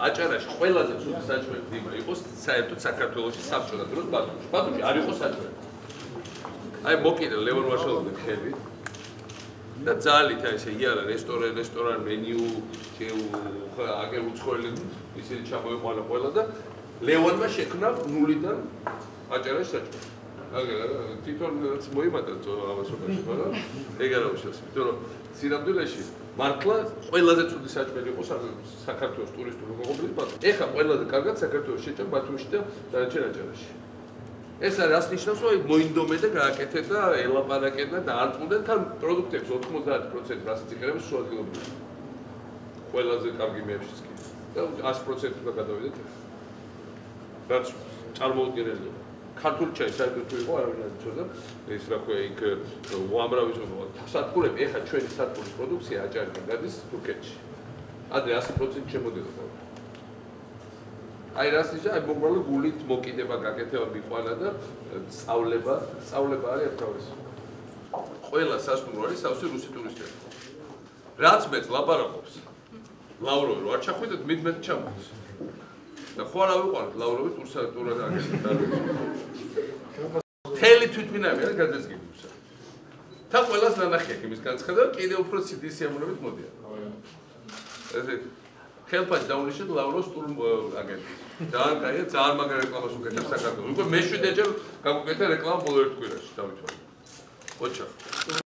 აჭარაში ყველაზე ცუდი საჭმელი დიმა იყოს საერთოდ საქართველოში საბჭოთა დროს ბათუმში არ იყო საჭმელი. აი მოკიდა ლევან ვაშალოვი ხელი და ძალით აი ესე იარა რესტორან მენიუ აგერ უცხოელი ისინი ჩამოიყვანა ყველა და ლევანმა შექმნა ნულიდან აჭარაში საჭმელი. თვითონ მოიმატა ამასობაში, მაგრამ ეგ არ უშავს, იმიტომ რომ სინამდვილეში მართლა ყველაზე ცუდი საჭმელი იყო საქართველოს ტურისტული მოღმრეობის ბათუმში. ეხლა ყველაზე კარგად საქართველოს შეჭამ ბათუმში და დანარჩენ აჭარაში. ეს არის რას ნიშნავს, რომ მოინდომე და გააკეთე და ელაპარაკე და დაარწმუნდნენ თან პროდუქტებს 90% რას იწიქერებს სულ ადგილობრივი. ყველაზე კარგი მეებშიც კი. და 100% უნდა გადავიდეთ. რაც წარმოუდგენელია. ქართული ჩაი საერთოდ იყო არავინ არ იცოდა ეს რა ქვია იქ უამრავი სათბურები ეხა ჩვენი სათბურის პროდუქცია აჭარიდან გადის თურქეთში. ადრე 100% შემოდიოდა. აი რას ნიშნავს აი მოგვალო გულით მოკიდება გაკეთება მიყვანა და სწავლება არის ერთავის. ყველა სასტუმრო არის სავსე რუსი ტურისტები. რაც მეც ლაპარაკობს ლავროვი რო არ ჩახვიდეთ მიდმეთ ჩამოდის. და ხო არა ვიყვარეთ ლავროვი ტურსატურად აგეთდა. თელი თვითმფრინავი არა გაძეცგებულსა. თან ყველას ნანახი აქვს იმის განცხადება კიდევ უფრო ცივი სიამოვნებით მოდიან. ესე ხელფასი დაუნიშნეთ ლავროვს ტურ აგენტს. ძალიან კაია, ძალიან მაგარი რეკლამას უკეთებს საქართველოს. უკვე მე 7 ჯერ გაგუკეთე რეკლამა ბოლო ერთ კვირაში დავითვალე. ოჩა